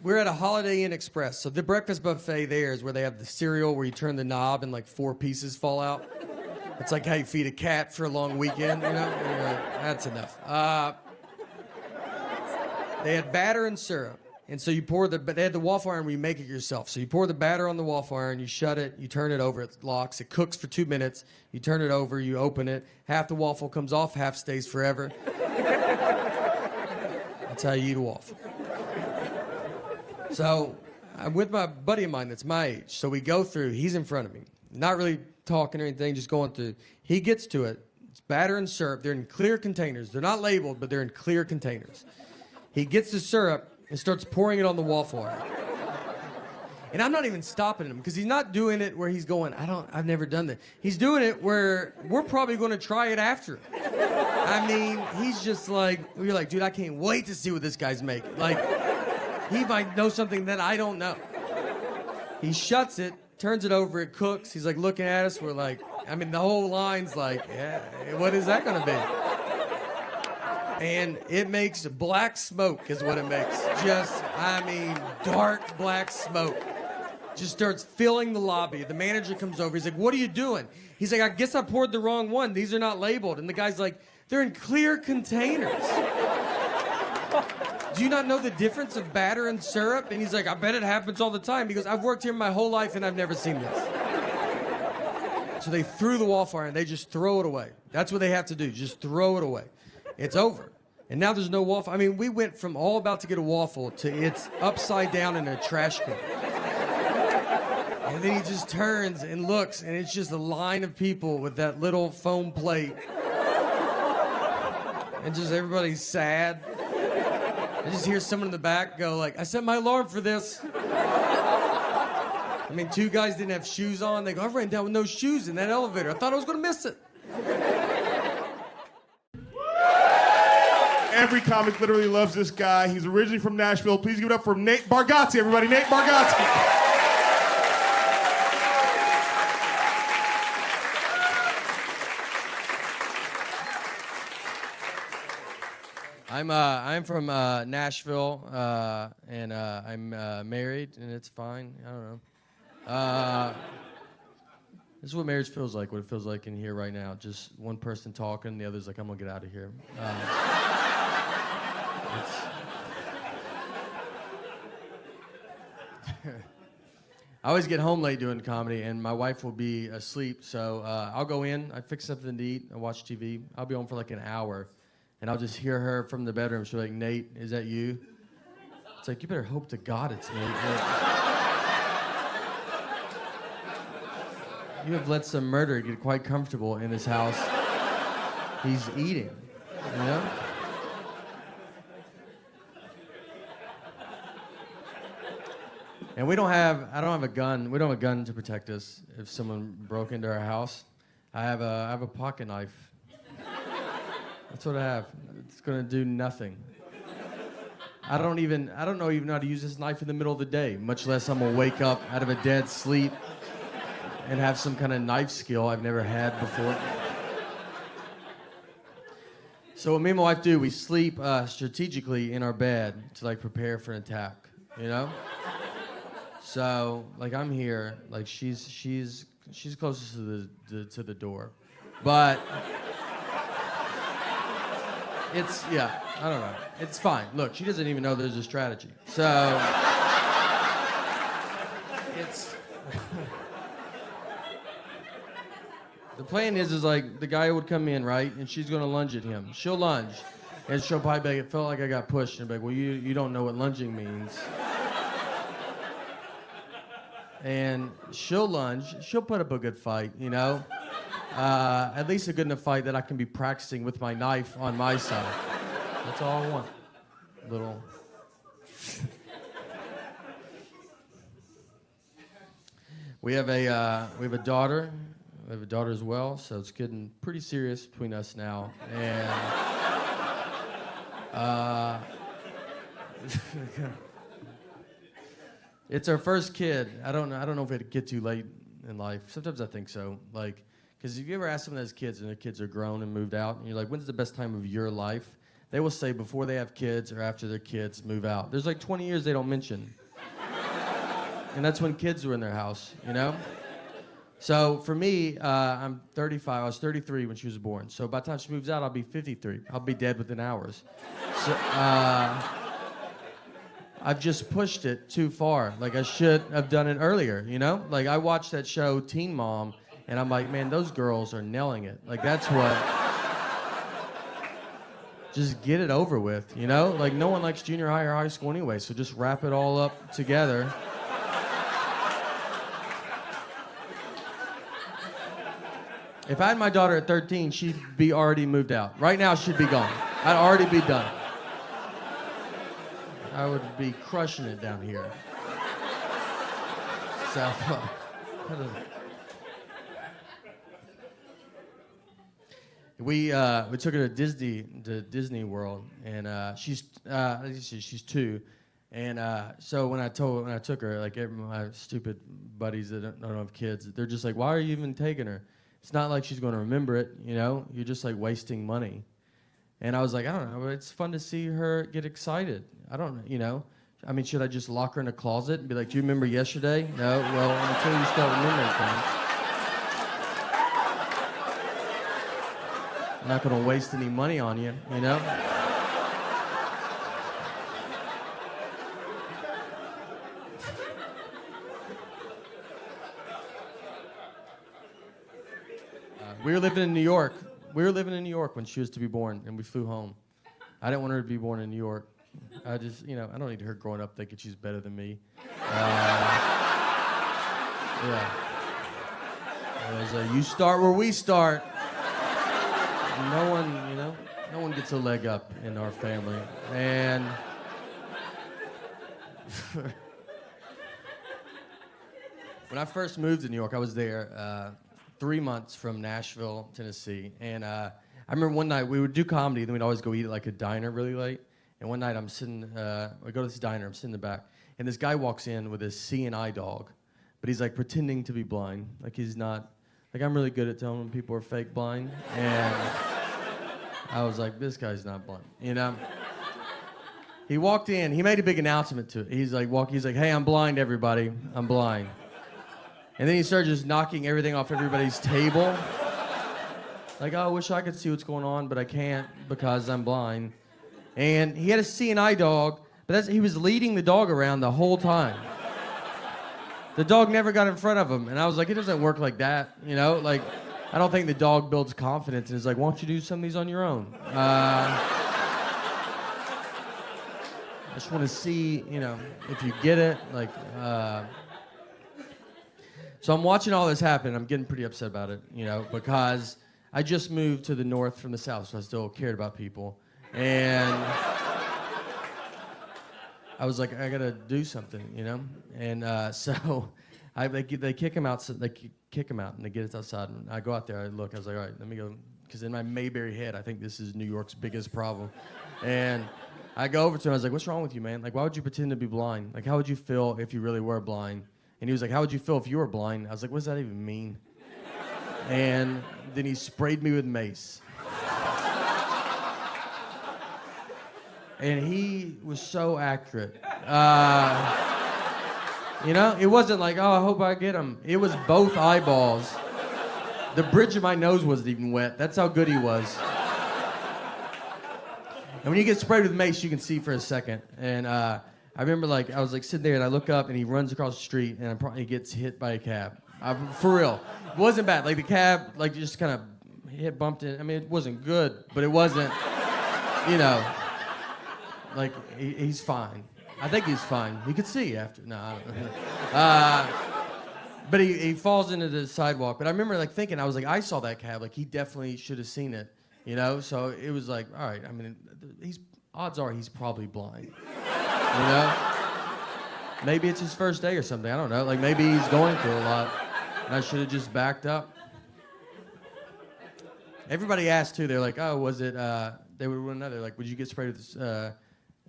we're at a Holiday Inn Express. So the breakfast buffet there is where they have the cereal where you turn the knob and like 4 pieces fall out. It's like how you feed a cat for a long weekend, you know? And you're like, that's enough. They had batter and syrup. And so you but they had the waffle iron where you make it yourself. So you pour the batter on the waffle iron, you shut it, you turn it over, it locks, it cooks for 2 minutes, you turn it over, you open it, half the waffle comes off, half stays forever. That's how you eat a waffle. So I'm with my buddy of mine that's my age. So we go through, he's in front of me, not really talking or anything, just going through. He gets to it, it's batter and syrup, they're in clear containers. They're not labeled, but they're in clear containers. He gets the syrup and starts pouring it on the waffle iron. And I'm not even stopping him because he's not doing it where he's going, I've never done that. He's doing it where we're probably going to try it after. I mean, he's just like, we're like, dude, I can't wait to see what this guy's making. Like, he might know something that I don't know. He shuts it, turns it over, it cooks. He's like looking at us. We're like, I mean, the whole line's like, yeah, what is that going to be? And it makes black smoke is what it makes. Just, I mean, dark black smoke. Just starts filling the lobby. The manager comes over. He's like, what are you doing? He's like, I guess I poured the wrong one. These are not labeled. And the guy's like, they're in clear containers. Do you not know the difference of batter and syrup? And he's like, I bet it happens all the time. He goes, I've worked here my whole life and I've never seen this. So they threw the waffle iron. They just throw it away. That's what they have to do. Just throw it away. It's over. And now there's no waffle. I mean, we went from all about to get a waffle to it's upside down in a trash can. And then he just turns and looks, and it's just a line of people with that little foam plate. And just everybody's sad. I just hear someone in the back go like, I set my alarm for this. I mean, 2 guys didn't have shoes on. They go, I ran down with no shoes in that elevator. I thought I was going to miss it. Every comic literally loves this guy. He's originally from Nashville. Please give it up for Nate Bargatze, everybody. Nate Bargatze. I'm from Nashville, and I'm married, and it's fine. I don't know. This is what marriage feels like, what it feels like in here right now. Just one person talking, the other's like, I'm going to get out of here. I always get home late doing comedy, and my wife will be asleep, so I'll go in, I fix something to eat, I watch TV. I'll be home for like an hour, and I'll just hear her from the bedroom. She'll be like, Nate, is that you? It's like, you better hope to God it's me. You have let some murderer get quite comfortable in this house. He's eating, you know? And I don't have a gun. We don't have a gun to protect us if someone broke into our house. I have a pocket knife. That's what I have. It's gonna do nothing. I don't know even how to use this knife in the middle of the day, much less I'm gonna wake up out of a dead sleep and have some kind of knife skill I've never had before. So what me and my wife do, we sleep strategically in our bed to like prepare for an attack, you know? So like I'm here, like she's closest to the door, but it's I don't know. It's fine. Look, she doesn't even know there's a strategy. So it's the plan is like the guy would come in, right, and she's gonna lunge at him. She'll lunge, and she'll probably be like, it felt like I got pushed, and be like, well, you don't know what lunging means. And she'll lunge. She'll put up a good fight, you know? At least a good enough fight that I can be practicing with my knife on my side. That's all I want. Little... We have a daughter. We have a daughter as well, so it's getting pretty serious between us now. And... It's our first kid. I don't know if it'd get too late in life. Sometimes I think so. Like, because if you ever ask someone that has kids and their kids are grown and moved out, and you're like, when's the best time of your life? they will say before they have kids or after their kids move out. There's like 20 years they don't mention. And that's when kids were in their house, you know? So for me, I'm 35. I was 33 when she was born. So by the time she moves out, I'll be 53. I'll be dead within hours. So, I've just pushed it too far. Like, I should have done it earlier, you know? Like, I watched that show, Teen Mom, and I'm like, man, those girls are nailing it. Like, that's what... Just get it over with, you know? Like, no one likes junior high or high school anyway, so just wrap it all up together. If I had my daughter at 13, she'd be already moved out. Right now, she'd be gone. I'd already be done. I would be crushing it down here. So, we took her to Disney World, and she's 2, and so when I took her, like my stupid buddies that don't have kids, they're just like, why are you even taking her? It's not like she's going to remember it, you know? You're just like wasting money. And I was like, I don't know, it's fun to see her get excited. I don't know, you know? I mean, should I just lock her in a closet and be like, do you remember yesterday? No, well, until you start remembering things. I'm not going to waste any money on you, you know? We were living in New York. We were living in New York when she was to be born, and we flew home. I didn't want her to be born in New York. I just, you know, I don't need her growing up thinking she's better than me. Yeah. It was you start where we start. No one gets a leg up in our family. And when I first moved to New York, I was there 3 months from Nashville, Tennessee. And I remember one night we would do comedy, then we'd always go eat at like a diner really late. And one night I'm sitting, we go to this diner, I'm sitting in the back, and this guy walks in with his CNI dog, but he's like pretending to be blind. Like he's not, like I'm really good at telling when people are fake blind. And I was like, this guy's not blind, you know? He walked in, he made a big announcement to it. He's like, hey, I'm blind, everybody, I'm blind. And then he started just knocking everything off everybody's table. Like, oh, I wish I could see what's going on, but I can't because I'm blind. And he had a CNI dog, but he was leading the dog around the whole time. The dog never got in front of him, and I was like, it doesn't work like that, you know? Like, I don't think the dog builds confidence and is like, why don't you do some of these on your own? I just want to see, you know, if you get it, like, So I'm watching all this happen. I'm getting pretty upset about it, you know, because I just moved to the north from the south, so I still cared about people. And I was like, I gotta do something, you know. And so they kick him out. They kick him out, and they get us outside. And I go out there. I look. I was like, all right, let me go, because in my Mayberry head, I think this is New York's biggest problem. And I go over to him. I was like, what's wrong with you, man? Like, why would you pretend to be blind? Like, how would you feel if you really were blind? And he was like, how would you feel if you were blind? I was like, what does that even mean? And then he sprayed me with mace. And he was so accurate. You know, it wasn't like, oh, I hope I get him. It was both eyeballs. The bridge of my nose wasn't even wet. That's how good he was. And when you get sprayed with mace, you can see for a second. And I remember, like, I was like sitting there, and I look up, and he runs across the street, and he gets hit by a cab. For real, it wasn't bad. Like the cab, like just kind of bumped in. I mean, it wasn't good, but it wasn't, you know. Like, he's fine. I think he's fine. He could see after. No, I don't know. But he falls into the sidewalk. But I remember, like, thinking, I was like, I saw that cab. Like, he definitely should have seen it, you know? So it was like, all right, I mean, odds are he's probably blind, you know? Maybe it's his first day or something. I don't know. Like, maybe he's going through a lot. And I should have just backed up. Everybody asked, too. They're like, oh, was it, they would one another, like, would you get sprayed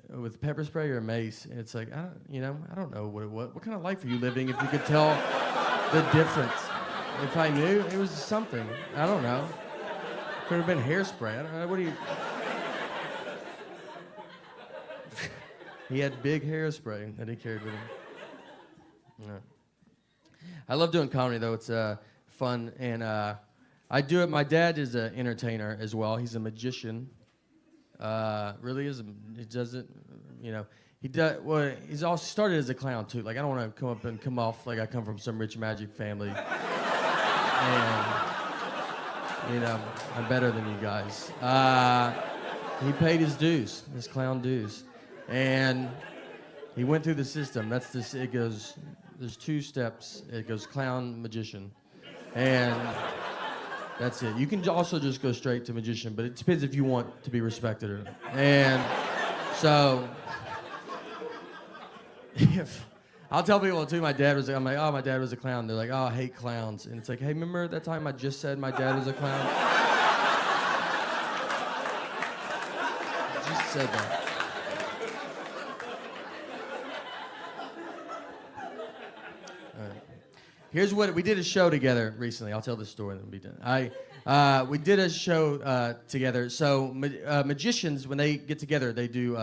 with pepper spray or mace? And it's like, I don't know what it was. What kind of life are you living if you could tell the difference? If I knew, it was something. I don't know. Could have been hairspray. I don't know. What do you... He had big hairspray that he carried with him. Yeah. I love doing comedy, though. It's fun, and I do it. My dad is an entertainer as well. He's a magician. Really is. He does it, you know. He does. Well, he's also started as a clown too. Like I don't want to come off like I come from some rich magic family, and you know I'm better than you guys. He paid his dues, his clown dues, and he went through the system. That's this. It goes. There's 2 steps. It goes clown, magician, and that's it. You can also just go straight to magician, but it depends if you want to be respected or not. And so. I'll tell people too. I'm like, oh, my dad was a clown. They're like, oh, I hate clowns. And it's like, hey, remember that time I just said my dad was a clown? I just said that. All right. Here's what we did a show together recently. I'll tell this story and then we'll be done. We did a show together. So magicians, when they get together, they do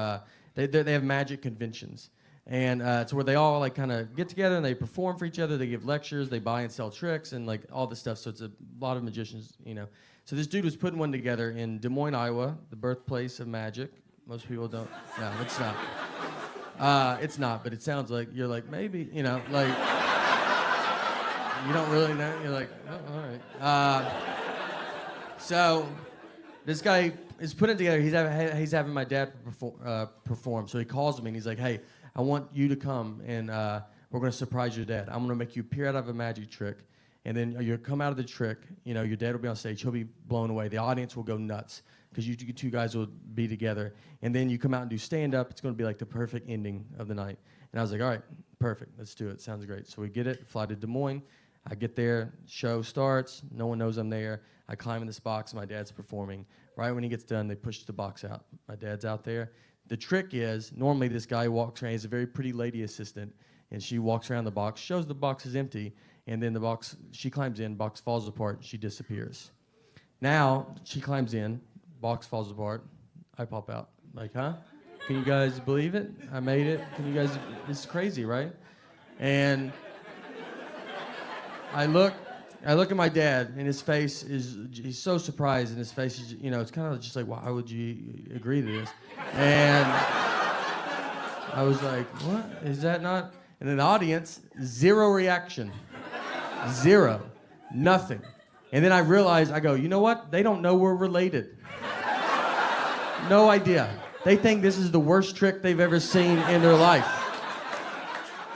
they have magic conventions. And it's where they all like kind of get together and they perform for each other. They give lectures, they buy and sell tricks and like all this stuff. So it's a lot of magicians, you know. So this dude was putting one together in Des Moines, Iowa, the birthplace of magic. Most people don't. No, it's not. It's not, but it sounds like you're like maybe, you know, like you don't really know. You're like, oh, all right. So this guy is putting it together. He's having my dad perform. So he calls me and he's like, hey. I want you to come, and we're going to surprise your dad. I'm going to make you appear out of a magic trick, and then you'll come out of the trick. You know, your dad will be on stage. He'll be blown away. The audience will go nuts because you 2 guys will be together. And then you come out and do stand-up. It's going to be like the perfect ending of the night. And I was like, all right, perfect. Let's do it. Sounds great. So we get it, fly to Des Moines. I get there. Show starts. No one knows I'm there. I climb in this box. My dad's performing. Right when he gets done, they push the box out. My dad's out there. The trick is, normally this guy walks around, he's a very pretty lady assistant, and she walks around the box, shows the box is empty, and then the box, she climbs in, box falls apart, she disappears. Now, she climbs in, box falls apart, I pop out. Like, huh? Can you guys believe it? I made it. Can you guys, it's crazy, right? And I look at my dad, and his face he's so surprised, and his face is, you know, it's kind of just like, why would you agree to this? And I was like, what? Is that not? And in the audience, 0 reaction. 0. Nothing. And then I realized, I go, you know what? They don't know we're related. No idea. They think this is the worst trick they've ever seen in their life.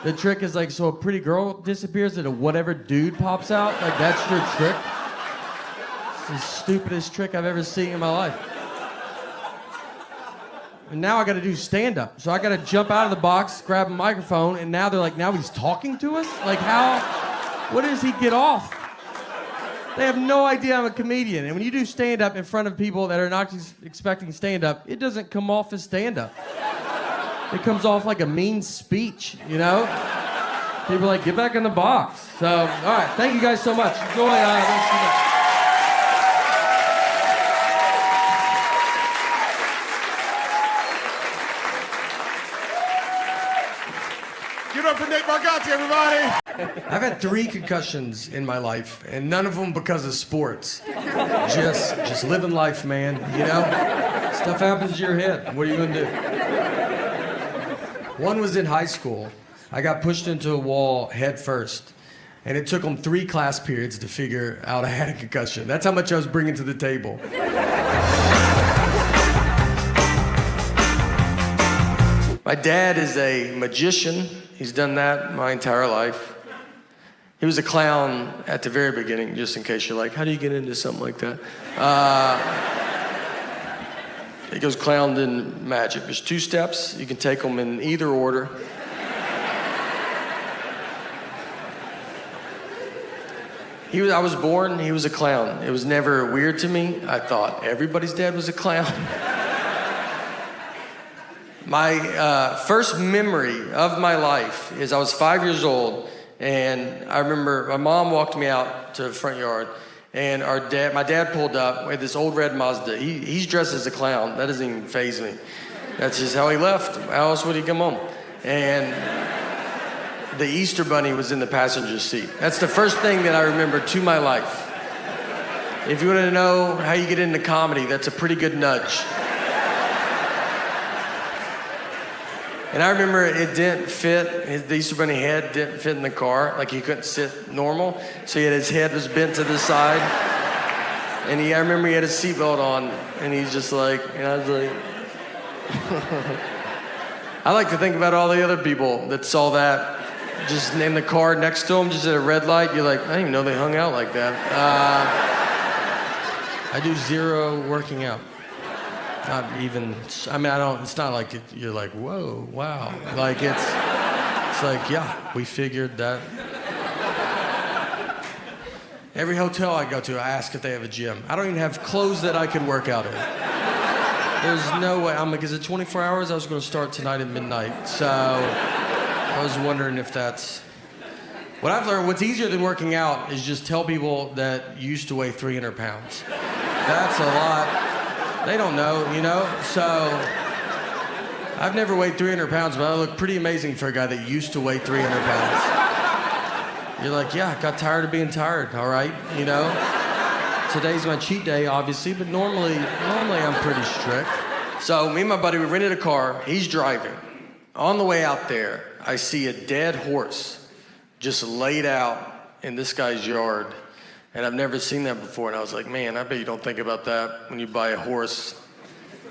The trick is like, so a pretty girl disappears and a whatever dude pops out? Like, that's your trick? It's the stupidest trick I've ever seen in my life. And now I gotta do stand-up. So I gotta jump out of the box, grab a microphone, and now they're like, now he's talking to us? Like, what does he get off? They have no idea I'm a comedian. And when you do stand-up in front of people that are not expecting stand-up, it doesn't come off as stand-up. It comes off like a mean speech, you know? People are like, get back in the box. So, all right, thank you guys so much. Enjoy. Thanks so much. Give it up for Nate Bargatze, everybody. I've had 3 concussions in my life, and none of them because of sports. Just living life, man, you know? Stuff happens to your head. What are you gonna do? One was in high school. I got pushed into a wall head first, and it took them 3 class periods to figure out I had a concussion. That's how much I was bringing to the table. My dad is a magician. He's done that my entire life. He was a clown at the very beginning, just in case you're like, how do you get into something like that? It goes clown then magic. There's 2 steps. You can take them in either order. I was born, he was a clown. It was never weird to me. I thought everybody's dad was a clown. My first memory of my life is I was 5 years old, and I remember my mom walked me out to the front yard, and my dad pulled up with this old red Mazda. He's dressed as a clown. That doesn't even faze me. That's just how he left. How else would he come home? And the Easter Bunny was in the passenger seat. That's the first thing that I remember to my life. If you want to know how you get into comedy, that's a pretty good nudge. And I remember it didn't fit, the Easter Bunny head didn't fit in the car, like he couldn't sit normal, so his head was bent to the side. And I remember he had a seatbelt on, and he's just like, and I was like, I like to think about all the other people that saw that just in the car next to him, just at a red light. You're like, I didn't even know they hung out like that. I do zero working out. Not even, I mean, it's not like you're like, whoa, wow. Like it's like, yeah, we figured that. Every hotel I go to, I ask if they have a gym. I don't even have clothes that I could work out in. There's no way. I'm like, is it 24 hours? I was going to start tonight at midnight. So I was wondering if that's... What I've learned, what's easier than working out is just tell people that you used to weigh 300 pounds. That's a lot. They don't know, you know? So I've never weighed 300 pounds, but I look pretty amazing for a guy that used to weigh 300 pounds. You're like, yeah, I got tired of being tired, all right, you know? Today's my cheat day, obviously, but normally I'm pretty strict. So me and my buddy, we rented a car. He's driving. On the way out there, I see a dead horse just laid out in this guy's yard. And I've never seen that before. And I was like, man, I bet you don't think about that when you buy a horse,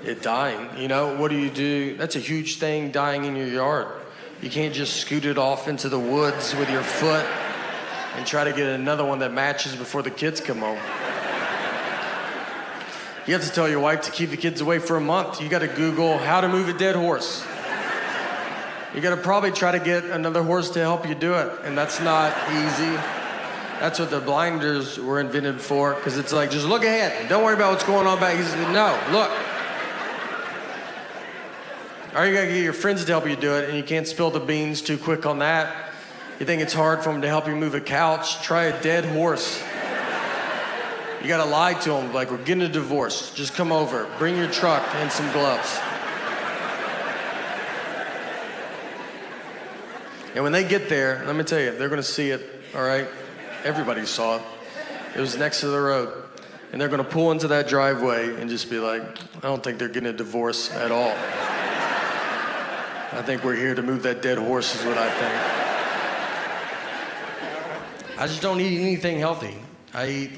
it dying. You know, what do you do? That's a huge thing, dying in your yard. You can't just scoot it off into the woods with your foot and try to get another one that matches before the kids come home. You have to tell your wife to keep the kids away for a month. You got to Google how to move a dead horse. You got to probably try to get another horse to help you do it, and that's not easy. That's what the blinders were invented for, because it's like, just look ahead. Don't worry about what's going on back. He said, no, look. Or you got to get your friends to help you do it, and you can't spill the beans too quick on that. You think it's hard for them to help you move a couch? Try a dead horse. You gotta lie to them, like, we're getting a divorce. Just come over, bring your truck and some gloves. And when they get there, let me tell you, they're gonna see it, all right? Everybody saw it. It was next to the road. And they're gonna pull into that driveway and just be like, I don't think they're getting a divorce at all. I think we're here to move that dead horse is what I think. I just don't eat anything healthy. I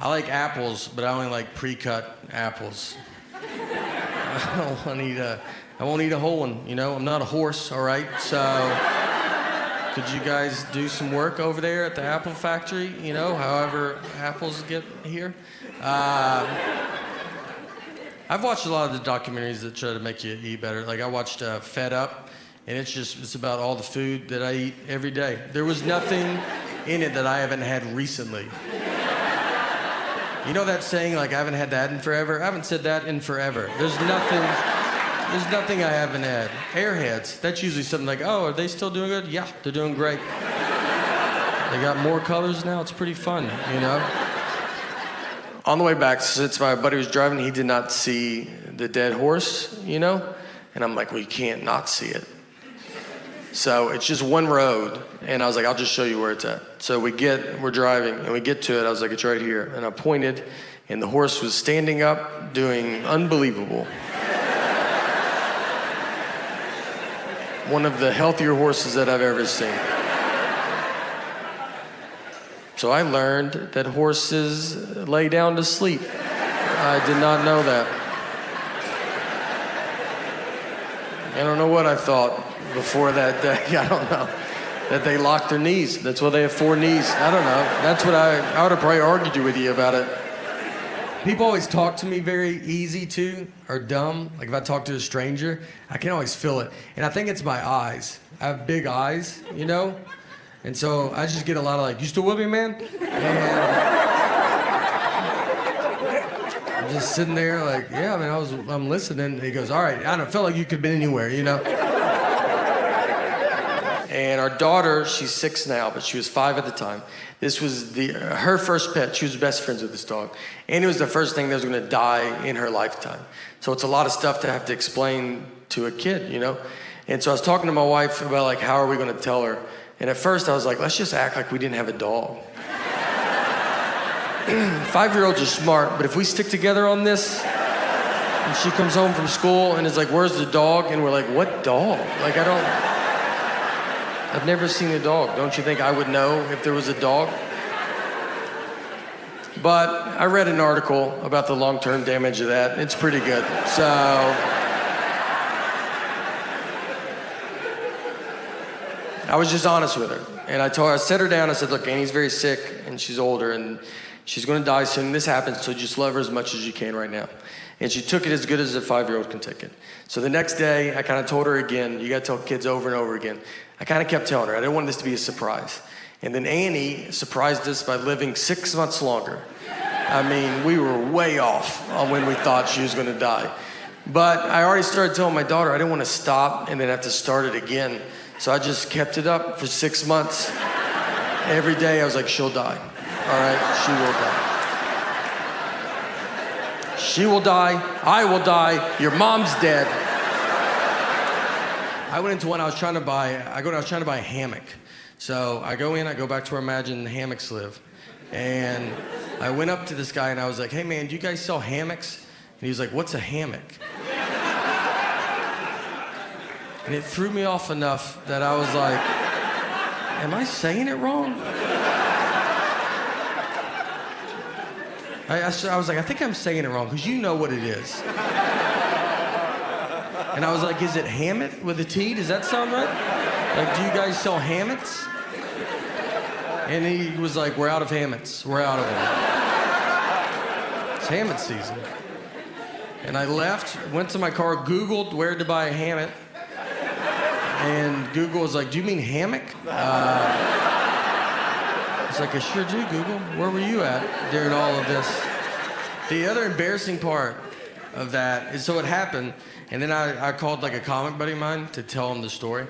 like apples, but I only like pre-cut apples. I won't eat a whole one, you know? I'm not a horse, all right? So, could you guys do some work over there at the apple factory, you know, however apples get here? I've watched a lot of the documentaries that try to make you eat better. Like, I watched Fed Up, and it's about all the food that I eat every day. There was nothing in it that I haven't had recently. You know that saying, like, I haven't had that in forever? I haven't said that in forever. There's nothing I haven't had. Airheads, that's usually something like, oh, are they still doing good? Yeah, they're doing great. They got more colors now, it's pretty fun, you know? On the way back, since my buddy was driving, he did not see the dead horse, you know? And I'm like, well, you can't not see it. So it's just one road, and I was like, I'll just show you where it's at. So we're driving, and we get to it. I was like, it's right here. And I pointed, and the horse was standing up, doing unbelievable. One of the healthier horses that I've ever seen. So I learned that horses lay down to sleep. I did not know that. I don't know what I thought before that day. I don't know. That they lock their knees. That's why they have 4 knees. I don't know. That's what I would have probably argued with you about it. People always talk to me very easy too, or dumb. Like if I talk to a stranger, I can always feel it. And I think it's my eyes. I have big eyes, you know? And so I just get a lot of like, you still with me, man? And I'm just sitting there like, yeah, man, I'm listening. And he goes, all right, I don't feel like you could have been anywhere, you know? And our daughter, she's 6 now, but she was 5 at the time. This was her first pet. She was best friends with this dog. And it was the first thing that was going to die in her lifetime. So it's a lot of stuff to have to explain to a kid, you know? And so I was talking to my wife about, like, how are we going to tell her? And at first I was like, let's just act like we didn't have a dog. 5-year-olds are smart, but if we stick together on this, and she comes home from school and is like, where's the dog? And we're like, what dog? Like, I've never seen a dog. Don't you think I would know if there was a dog? But I read an article about the long-term damage of that. It's pretty good. So I was just honest with her. And I set her down. I said, look, Annie's very sick and she's older and she's going to die soon. This happens, so just love her as much as you can right now. And she took it as good as a 5-year-old can take it. So the next day, I kind of told her again, you got to tell kids over and over again. I kind of kept telling her. I didn't want this to be a surprise. And then Annie surprised us by living 6 months longer. I mean, we were way off on when we thought she was going to die. But I already started telling my daughter I didn't want to stop and then have to start it again. So I just kept it up for 6 months. Every day I was like, she'll die. All right, she will die. She will die, I will die, your mom's dead. I went into one I was trying to buy a hammock. So I go in, I go back to where Imagine hammocks live. And I went up to this guy and I was like, hey man, do you guys sell hammocks? And he was like, what's a hammock? And it threw me off enough that I was like, am I saying it wrong? I was like, I think I'm saying it wrong, because you know what it is. And I was like, is it hammock with a T? Does that sound right? Like, do you guys sell hammocks? And he was like, we're out of hammocks. We're out of them. It's hammock season. And I left, went to my car, Googled where to buy a hammock. And Google was like, do you mean hammock? It's like, I sure do, Google. Where were you at during all of this? The other embarrassing part of that is, so it happened, and then I called like a comic buddy of mine to tell him the story.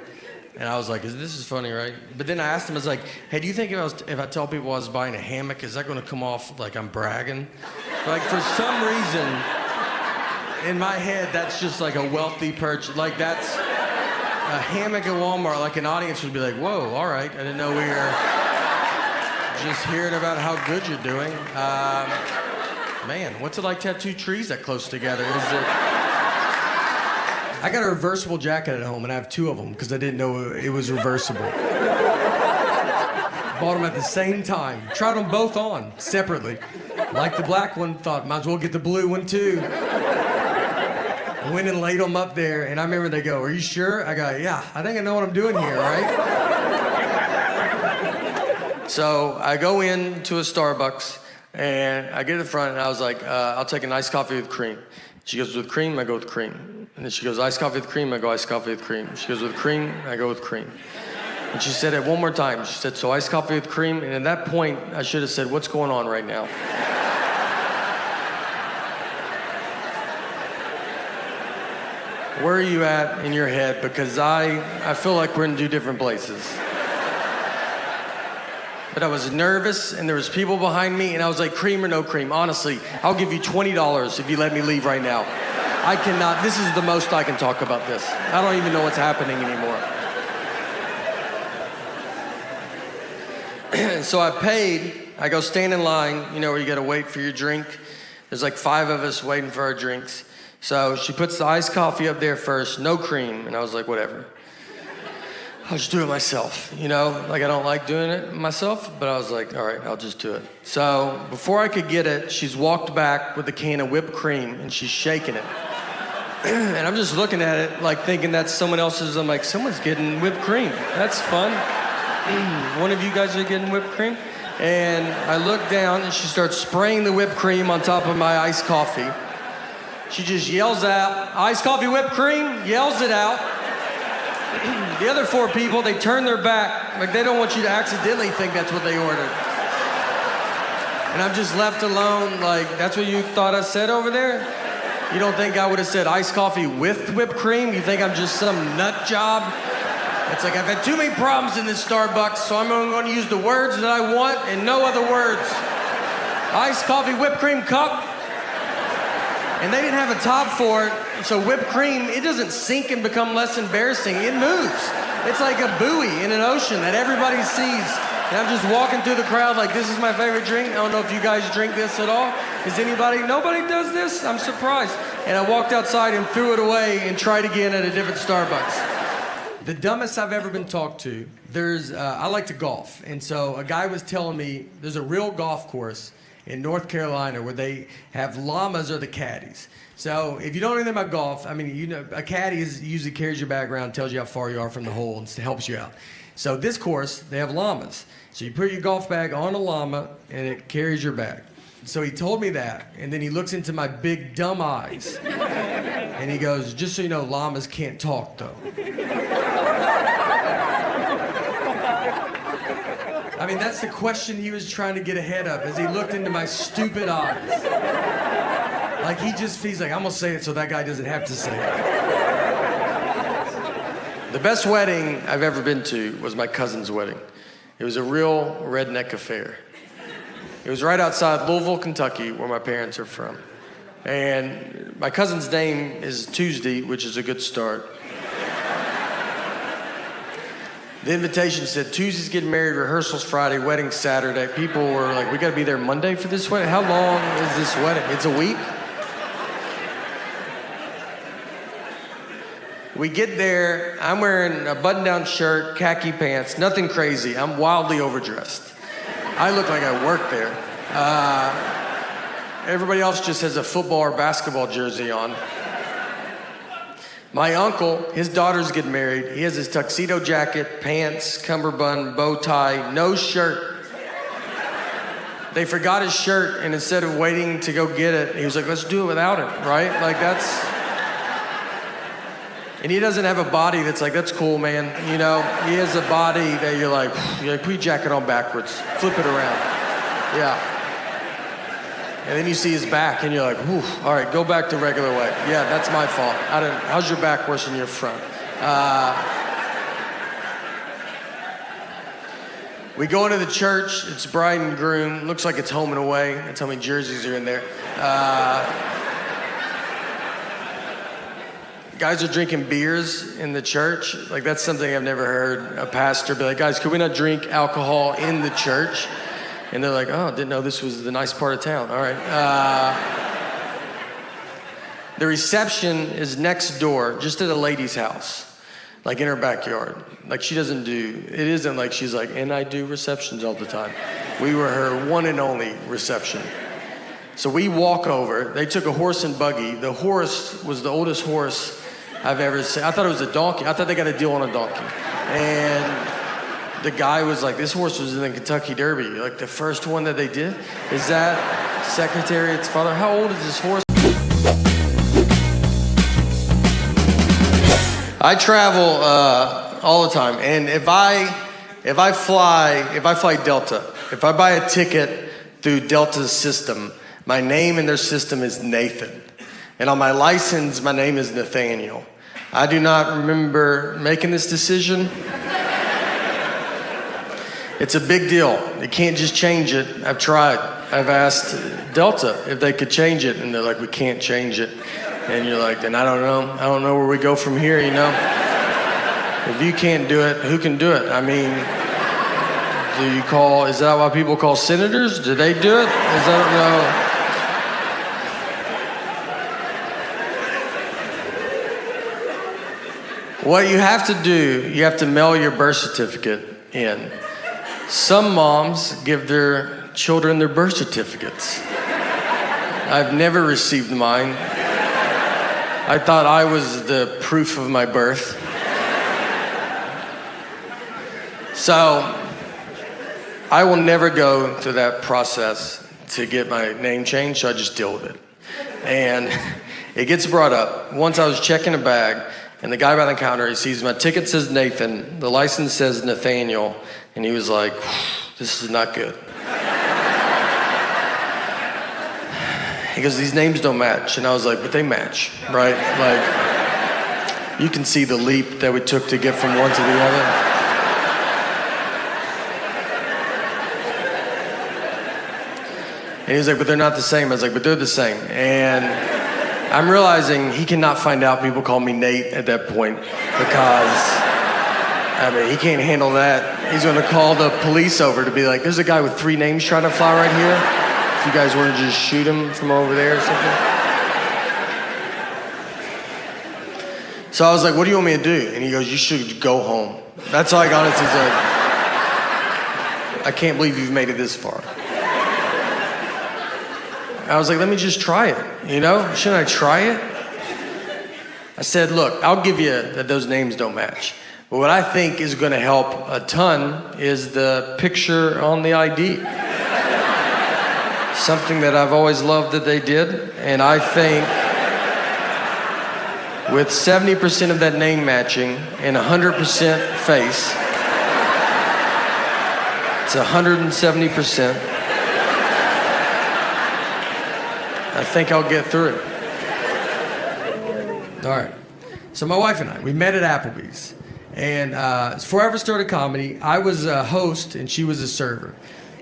And I was like, this is funny, right? But then I asked him, I was like, hey, do you think if I tell people I was buying a hammock, is that going to come off like I'm bragging? Like, for some reason, in my head, that's just like a wealthy purchase. Like, that's a hammock at Walmart. Like, an audience would be like, whoa, all right. I didn't know we were just hearing about how good you're doing. Man, what's it like to have 2 trees that close together? I got a reversible jacket at home, and I have 2 of them because I didn't know it was reversible. Bought them at the same time. Tried them both on separately. Liked the black one, thought might as well get the blue one too. Went and laid them up there, and I remember they go, are you sure? I go, yeah, I think I know what I'm doing here, right? So I go into a Starbucks, and I get to the front, and I was like, I'll take an iced coffee with cream. She goes, with cream? I go with cream. And then she goes, iced coffee with cream? I go, iced coffee with cream. She goes, with cream? I go with cream. And she said it one more time. She said, so iced coffee with cream? And at that point, I should have said, what's going on right now? Where are you at in your head? Because I feel like we're in 2 different places. But I was nervous, and there was people behind me, and I was like, cream or no cream? Honestly, I'll give you $20 if you let me leave right now. I cannot, this is the most I can talk about this. I don't even know what's happening anymore. So I paid, I go stand in line, you know, where you gotta wait for your drink. There's like 5 of us waiting for our drinks. So she puts the iced coffee up there first, no cream, and I was like, whatever. I'll just do it myself, you know? Like, I don't like doing it myself, but I was like, all right, I'll just do it. So before I could get it, she's walked back with a can of whipped cream, and she's shaking it. And I'm just looking at it, like, thinking that's someone else's. I'm like, someone's getting whipped cream. That's fun. One of you guys are getting whipped cream? And I look down, and she starts spraying the whipped cream on top of my iced coffee. She just yells out, iced coffee, whipped cream, yells it out. The other 4 people, they turn their back, like they don't want you to accidentally think that's what they ordered. And I'm just left alone, like, that's what you thought I said over there? You don't think I would have said iced coffee with whipped cream? You think I'm just some nut job? It's like, I've had too many problems in this Starbucks, so I'm only going to use the words that I want and no other words. Iced coffee, whipped cream cup. And they didn't have a top for it, so whipped cream, it doesn't sink and become less embarrassing. It moves. It's like a buoy in an ocean that everybody sees. And I'm just walking through the crowd like, this is my favorite drink. I don't know if you guys drink this at all. Is anybody? Nobody does this? I'm surprised. And I walked outside and threw it away and tried again at a different Starbucks. The dumbest I've ever been talked to, I like to golf. And so a guy was telling me there's a real golf course in North Carolina where they have llamas or the caddies. So if you don't know anything about golf, I mean, you know, a caddy usually carries your bag around, tells you how far you are from the hole, and helps you out. So this course, they have llamas. So you put your golf bag on a llama, and it carries your bag. So he told me that, and then he looks into my big dumb eyes, and he goes, just so you know, llamas can't talk, though. I mean, that's the question he was trying to get ahead of as he looked into my stupid eyes. Like, he's like, I'm gonna say it so that guy doesn't have to say it. The best wedding I've ever been to was my cousin's wedding. It was a real redneck affair. It was right outside Louisville, Kentucky, where my parents are from. And my cousin's name is Tuesday, which is a good start. The invitation said, Tuesday's getting married, rehearsals Friday, wedding Saturday. People were like, we gotta be there Monday for this wedding? How long is this wedding? It's a week? We get there, I'm wearing a button-down shirt, khaki pants, nothing crazy. I'm wildly overdressed. I look like I work there. Everybody else just has a football or basketball jersey on. My uncle, his daughter's getting married. He has his tuxedo jacket, pants, cummerbund, bow tie, no shirt. They forgot his shirt, and instead of waiting to go get it, he was like, let's do it without it, right? Like, that's... And he doesn't have a body that's like, that's cool, man. You know, he has a body that you're like, put your jacket on backwards, flip it around. Yeah. And then you see his back, and you're like, whew, all right, go back the regular way. Yeah, that's my fault. How's your back worse than your front? We go into the church. It's bride and groom. Looks like it's home and away. That's how many jerseys are in there. Guys are drinking beers in the church. Like, that's something I've never heard a pastor be like, guys, could we not drink alcohol in the church? And they're like, oh, didn't know this was the nice part of town. All right. The reception is next door, just at a lady's house, like in her backyard. Like, she doesn't do, it isn't like she's like, and I do receptions all the time. We were her one and only reception. So we walk over. They took a horse and buggy. The horse was the oldest horse I've ever seen. I thought it was a donkey. I thought they got a deal on a donkey. And the guy was like, this horse was in the Kentucky Derby. Like, the first one that they did? Is that Secretariat's father? How old is this horse? I travel all the time. And if I fly Delta, if I buy a ticket through Delta's system, my name in their system is Nathan. And on my license, my name is Nathaniel. I do not remember making this decision. It's a big deal. You can't just change it. I've tried. I've asked Delta if they could change it, and they're like, we can't change it. And you're like, then I don't know. I don't know where we go from here, you know? If you can't do it, who can do it? I mean, is that why people call senators? Do they do it? I don't know. What you have to do, you have to mail your birth certificate in. Some moms give their children their birth certificates. I've never received mine. I thought I was the proof of my birth. So, I will never go through that process to get my name changed, so I just deal with it. And it gets brought up. Once I was checking a bag, and the guy by the counter, he sees my ticket says Nathan, the license says Nathaniel, and he was like, this is not good. He goes, these names don't match. And I was like, but they match, right? Like, You can see the leap that we took to get from one to the other. And he's like, but they're not the same. I was like, but they're the same. And I'm realizing he cannot find out people call me Nate at that point because, I mean, he can't handle that. He's gonna call the police over to be like, there's a guy with 3 names trying to fly right here. If you guys want to just shoot him from over there or something. So I was like, what do you want me to do? And he goes, you should go home. That's all I got. It's like, I can't believe you've made it this far. I was like, let me just try it, you know? Shouldn't I try it? I said, look, I'll give you that those names don't match. But what I think is gonna help a ton is the picture on the ID. Something that I've always loved that they did. And I think with 70% of that name matching and 100% face, it's 170%. I think I'll get through it. All right. So my wife and I, we met at Applebee's. And before I ever started comedy, I was a host and she was a server.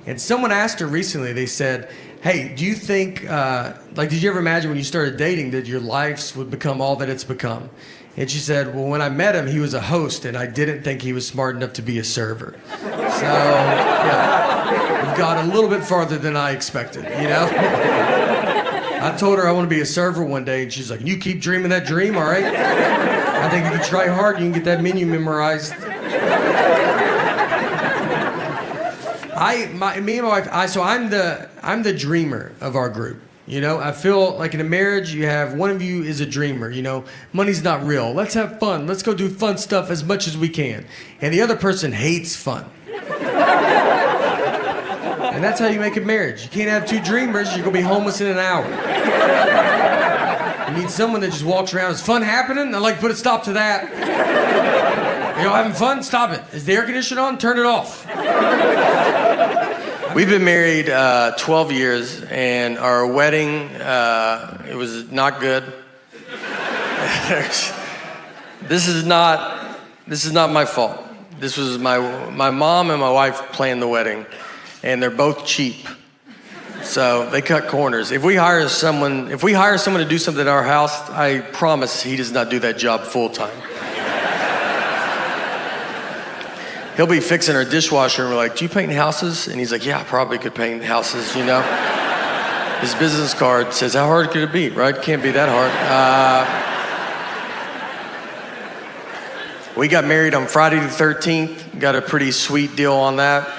And someone asked her recently, they said, hey, do you think, did you ever imagine when you started dating that your lives would become all that it's become? And she said, well, when I met him, he was a host and I didn't think he was smart enough to be a server. So, yeah, we've got a little bit farther than I expected, you know? I told her I want to be a server one day, and she's like, you keep dreaming that dream, all right? I think if you try hard, you can get that menu memorized. Me and my wife, I'm the dreamer of our group. You know, I feel like in a marriage, you have one of you is a dreamer. You know, money's not real. Let's have fun. Let's go do fun stuff as much as we can. And the other person hates fun. And that's how you make a marriage. You can't have 2 dreamers. You're going to be homeless in an hour. You need someone that just walks around. Is fun happening? I like put a stop to that. You know, having fun? Stop it. Is the air conditioner on? Turn it off. We've been married 12 years, and our wedding, it was not good. This is not my fault. This was my mom and my wife planned the wedding. And they're both cheap. So they cut corners. If we hire someone to do something at our house, I promise he does not do that job full time. He'll be fixing our dishwasher and we're like, do you paint houses? And he's like, yeah, I probably could paint houses, you know? His business card says, how hard could it be, right? Can't be that hard. We got married on Friday the 13th. Got a pretty sweet deal on that.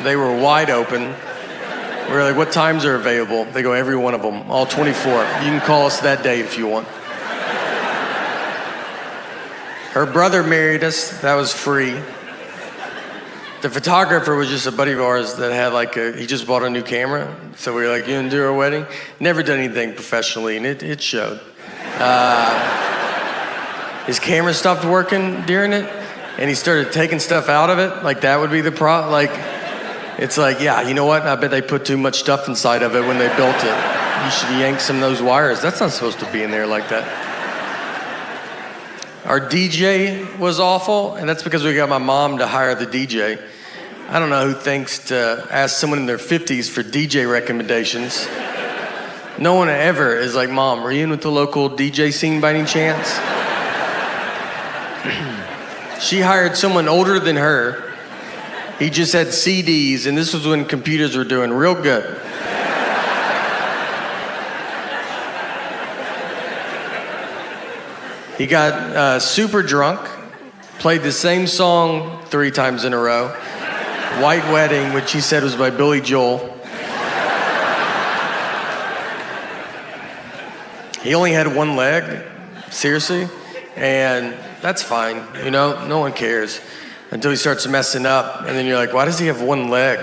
They were wide open. We were like, what times are available? They go, every one of them, all 24. You can call us that day if you want. Her brother married us. That was free. The photographer was just a buddy of ours that had he just bought a new camera. So we were like, you didn't do our wedding? Never done anything professionally, and it showed. His camera stopped working during it, and he started taking stuff out of it. Like, that would be the problem. It's like, yeah, you know what? I bet they put too much stuff inside of it when they built it. You should yank some of those wires. That's not supposed to be in there like that. Our DJ was awful, and that's because we got my mom to hire the DJ. I don't know who thinks to ask someone in their 50s for DJ recommendations. No one ever is like, Mom, are you in with the local DJ scene by any chance? She hired someone older than her. He just had CDs, and this was when computers were doing real good. He got super drunk, played the same song 3 times in a row. White Wedding, which he said was by Billy Joel. He only had 1 leg, seriously, and that's fine, you know, no one cares. Until he starts messing up, and then you're like, why does he have 1 leg?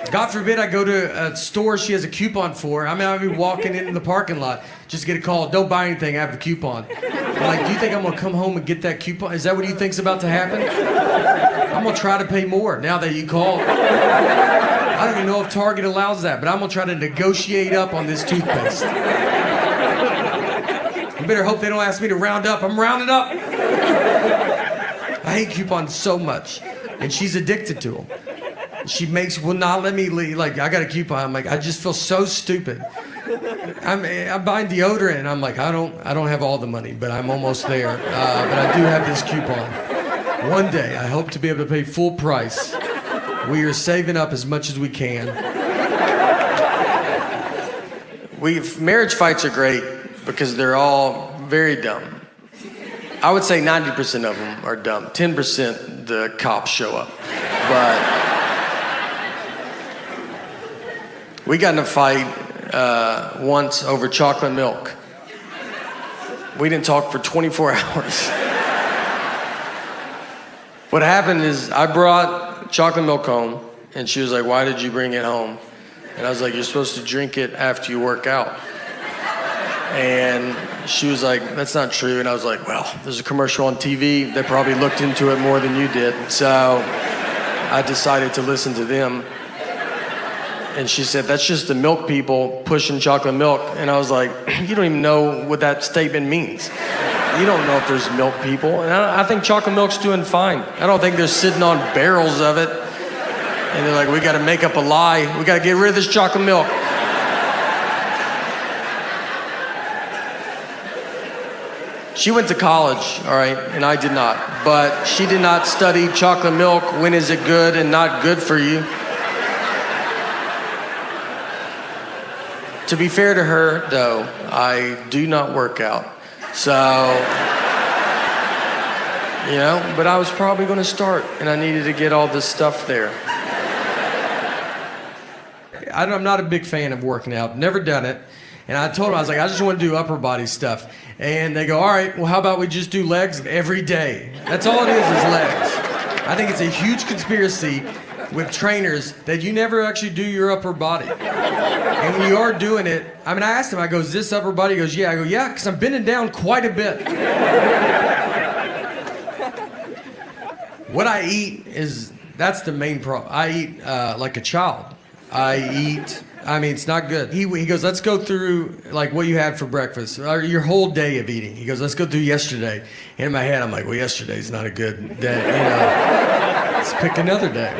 God forbid I go to a store she has a coupon for. I mean, I'll be walking into the parking lot, just get a call, don't buy anything, I have a coupon. I'm like, do you think I'm gonna come home and get that coupon? Is that what you think's about to happen? I'm gonna try to pay more now that you called. I don't even know if Target allows that, but I'm gonna try to negotiate up on this toothpaste. You better hope they don't ask me to round up. I'm rounding up. I hate coupons so much, and she's addicted to them. She will not let me leave. Like, I got a coupon. I'm like, I just feel so stupid. I'm buying deodorant, and I'm like, I don't have all the money, but I'm almost there. But I do have this coupon. One day, I hope to be able to pay full price. We are saving up as much as we can. Marriage fights are great because they're all very dumb. I would say 90% of them are dumb. 10% the cops show up. But we got in a fight once over chocolate milk. We didn't talk for 24 hours. What happened is I brought chocolate milk home, and she was like, why did you bring it home? And I was like, you're supposed to drink it after you work out. And she was like, that's not true. And I was like, well, there's a commercial on TV. They probably looked into it more than you did. So I decided to listen to them. And she said, that's just the milk people pushing chocolate milk. And I was like, you don't even know what that statement means. You don't know if there's milk people. And I think chocolate milk's doing fine. I don't think they're sitting on barrels of it. And they're like, we got to make up a lie. We got to get rid of this chocolate milk. She went to college, all right, and I did not. But she did not study chocolate milk. When is it good and not good for you? To be fair to her, though, I do not work out. So, you know, but I was probably going to start, and I needed to get all this stuff there. I'm not a big fan of working out. Never done it. And I told them, I was like, I just want to do upper body stuff. And they go, all right, well, how about we just do legs every day? That's all it is legs. I think it's a huge conspiracy with trainers that you never actually do your upper body. And when you are doing it, I mean, I asked him, I go, is this upper body? He goes, yeah. I go, yeah, because I'm bending down quite a bit. What I eat that's the main problem. I eat like a child. It's not good. He goes, let's go through like what you had for breakfast, or your whole day of eating. He goes, let's go through yesterday. And in my head, I'm like, well, yesterday's not a good day, you know. Let's pick another day.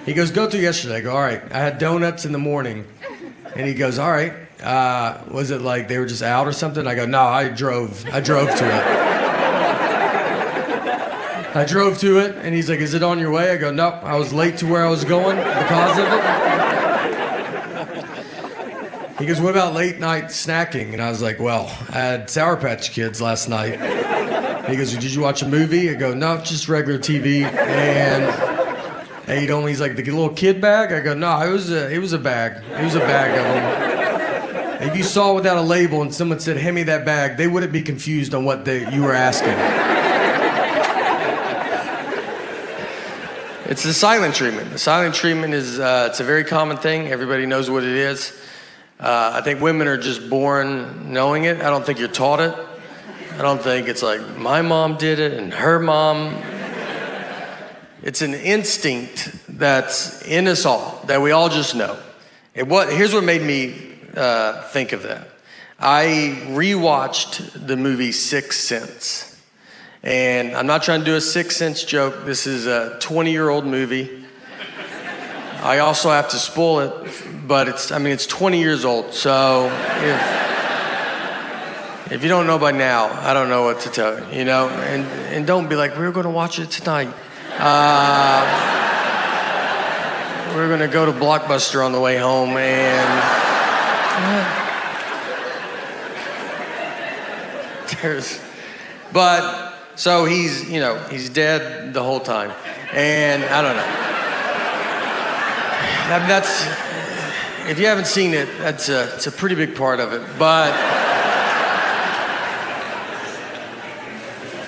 He goes, go through yesterday. I go, all right, I had donuts in the morning. And he goes, all right, was it like they were just out or something? I go, no, I drove to it. I drove to it, and he's like, is it on your way? I go, nope, I was late to where I was going because of it. He goes, what about late night snacking? And I was like, well, I had Sour Patch Kids last night. He goes, did you watch a movie? I go, no, just regular TV. And he told me, he's like, the little kid bag? I go, no, it was a bag. It was a bag of them. If you saw it without a label and someone said, hand me that bag, they wouldn't be confused on what you were asking. It's the silent treatment. The silent treatment is, it's a very common thing. Everybody knows what it is. I think women are just born knowing it. I don't think you're taught it. I don't think it's like, my mom did it and her mom. It's an instinct that's in us all, that we all just know. Here's what made me think of that. I rewatched the movie Sixth Sense. And I'm not trying to do a Sixth Sense joke. This is a 20-year-old movie. I also have to spoil it, but it's 20 years old. So if you don't know by now, I don't know what to tell you, you know? And don't be like, we're going to watch it tonight. We're going to go to Blockbuster on the way home and... So he's dead the whole time. And I don't know. That's, if you haven't seen it, it's a pretty big part of it. But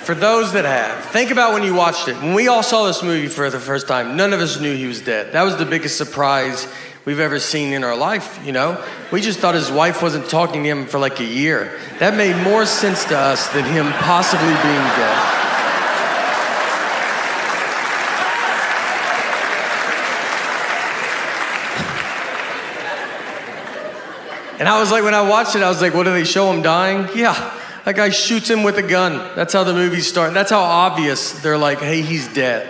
For those that have, think about when you watched it. When we all saw this movie for the first time, none of us knew he was dead. That was the biggest surprise we've ever seen in our life, you know? We just thought his wife wasn't talking to him for like a year. That made more sense to us than him possibly being dead. And I was like, when I watched it, I was like, what do they show him dying? Yeah. That guy shoots him with a gun. That's how the movie starts. That's how obvious they're like, hey, he's dead.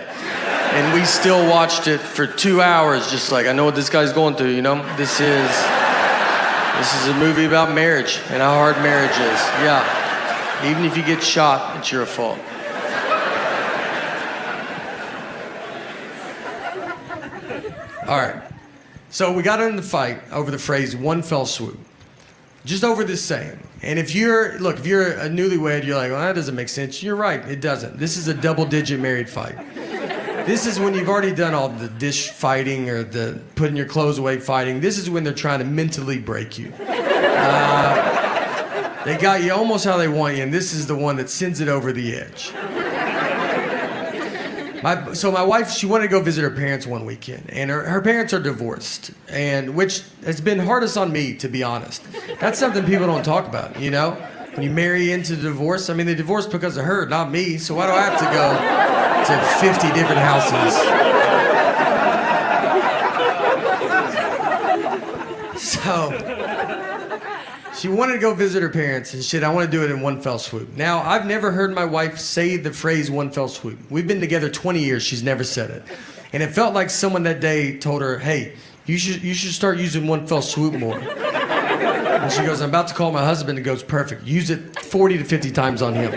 And we still watched it for 2 hours, just like, I know what this guy's going through, you know? This is a movie about marriage and how hard marriage is. Yeah. Even if you get shot, it's your fault. All right. So we got in the fight over the phrase "one fell swoop," just over this saying. And if you're a newlywed, you're like, well, that doesn't make sense. You're right, it doesn't. This is a double-digit married fight. This is when you've already done all the dish fighting or the putting your clothes away fighting. This is when they're trying to mentally break you. They got you almost how they want you, and this is the one that sends it over the edge. So my wife, she wanted to go visit her parents one weekend, and her parents are divorced, and which has been hardest on me, to be honest. That's something people don't talk about, you know? When you marry into divorce, I mean, they divorced because of her, not me, so why do I have to go to 50 different houses? So, she wanted to go visit her parents, and shit, I want to do it in one fell swoop. Now, I've never heard my wife say the phrase one fell swoop. We've been together 20 years, she's never said it. And it felt like someone that day told her, hey, you should start using one fell swoop more. And she goes, I'm about to call my husband, and goes, perfect, use it 40 to 50 times on him.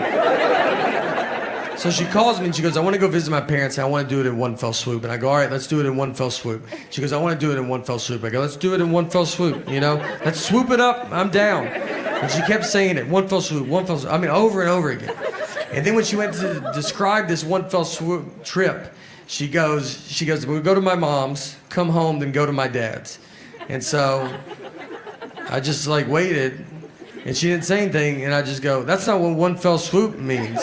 So she calls me and she goes, I want to go visit my parents and I want to do it in one fell swoop. And I go, all right, let's do it in one fell swoop. She goes, I want to do it in one fell swoop. I go, let's do it in one fell swoop, you know? Let's swoop it up, I'm down. And she kept saying it, one fell swoop, one fell swoop. I mean, over and over again. And then when she went to describe this one fell swoop trip, she goes, we'll go to my mom's, come home, then go to my dad's. And so I just like waited and she didn't say anything and I just go, that's not what one fell swoop means.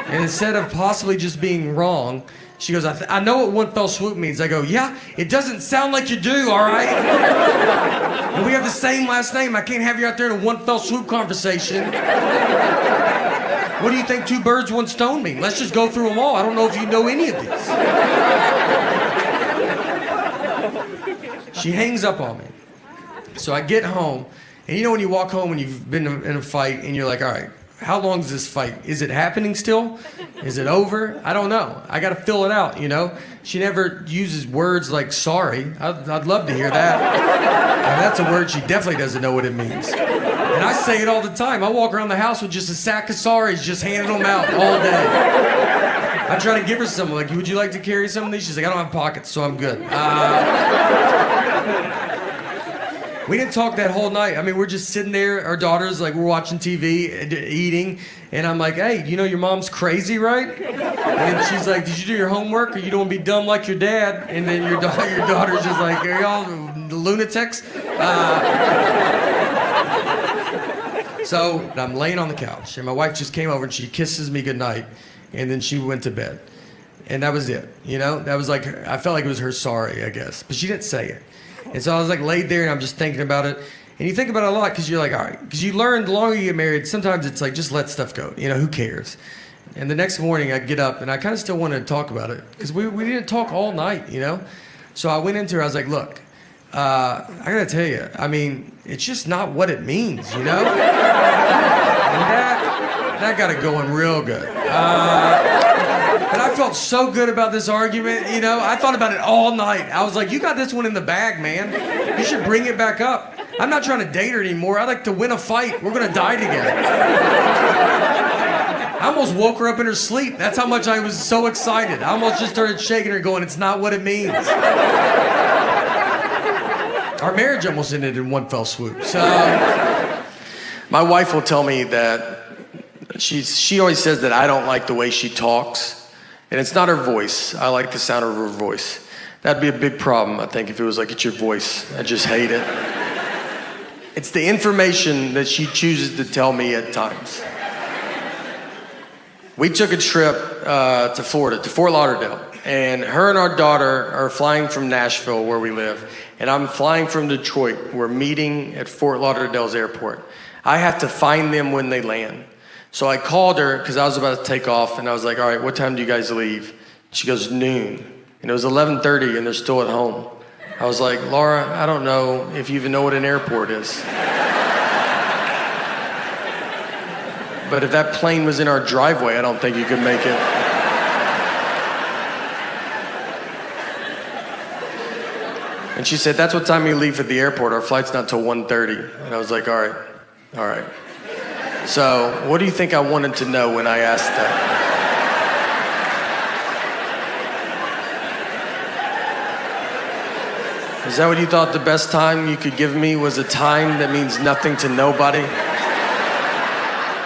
And instead of possibly just being wrong, she goes, I know what one fell swoop means. I go, yeah, it doesn't sound like you do, all right? And we have the same last name. I can't have you out there in a one fell swoop conversation. What do you think two birds, one stone mean? Let's just go through them all. I don't know if you know any of these. She hangs up on me. So I get home, and you know when you walk home and you've been in a fight, and you're like, all right, how long is this fight? Is it happening still? Is it over? I don't know. I got to fill it out, you know? She never uses words like sorry. I'd love to hear that. Now, that's a word she definitely doesn't know what it means. And I say it all the time. I walk around the house with just a sack of sorries, just handing them out all day. I try to give her some, like, would you like to carry some of these? She's like, I don't have pockets, so I'm good. We didn't talk that whole night. I mean, we're just sitting there, our daughters, like, we're watching TV, eating, and I'm like, hey, you know your mom's crazy, right? And she's like, did you do your homework, or you don't want to be dumb like your dad? And then your daughter's just like, are y'all lunatics? So I'm laying on the couch, and my wife just came over, and she kisses me goodnight, and then she went to bed. And that was it, you know? That was like, I felt like it was her sorry, I guess. But she didn't say it. And so I was like laid there and I'm just thinking about it. And you think about it a lot because you're like, all right, because you learn the longer you get married, sometimes it's like, just let stuff go. You know, who cares? And the next morning I get up and I kind of still wanted to talk about it because we didn't talk all night, you know? So I went into her, I was like, look, I got to tell you, I mean, it's just not what it means, you know? And that got it going real good. But I felt so good about this argument, you know? I thought about it all night. I was like, you got this one in the bag, man. You should bring it back up. I'm not trying to date her anymore. I like to win a fight. We're gonna die together. I almost woke her up in her sleep. That's how much I was so excited. I almost just started shaking her going, it's not what it means. Our marriage almost ended in one fell swoop. So, my wife will tell me that she always says that I don't like the way she talks. And it's not her voice. I like the sound of her voice. That'd be a big problem, I think, if it was like, it's your voice. I just hate it. It's the information that she chooses to tell me at times. We took a trip to Florida, to Fort Lauderdale. And her and our daughter are flying from Nashville, where we live. And I'm flying from Detroit. We're meeting at Fort Lauderdale's airport. I have to find them when they land. So I called her because I was about to take off. And I was like, all right, what time do you guys leave? She goes, noon. And it was 11:30 and they're still at home. I was like, Laura, I don't know if you even know what an airport is. But if that plane was in our driveway, I don't think you could make it. And she said, that's what time you leave for the airport. Our flight's not till 1:30. And I was like, all right. So what do you think I wanted to know when I asked that? Is that what you thought the best time you could give me was a time that means nothing to nobody?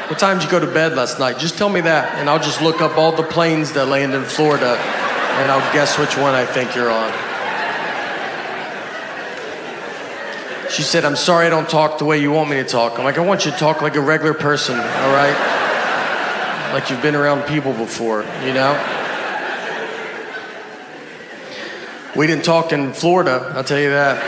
What time did you go to bed last night? Just tell me that, and I'll just look up all the planes that land in Florida, and I'll guess which one I think you're on. She said, I'm sorry I don't talk the way you want me to talk. I'm like, I want you to talk like a regular person, all right? Like you've been around people before, you know? We didn't talk in Florida, I'll tell you that.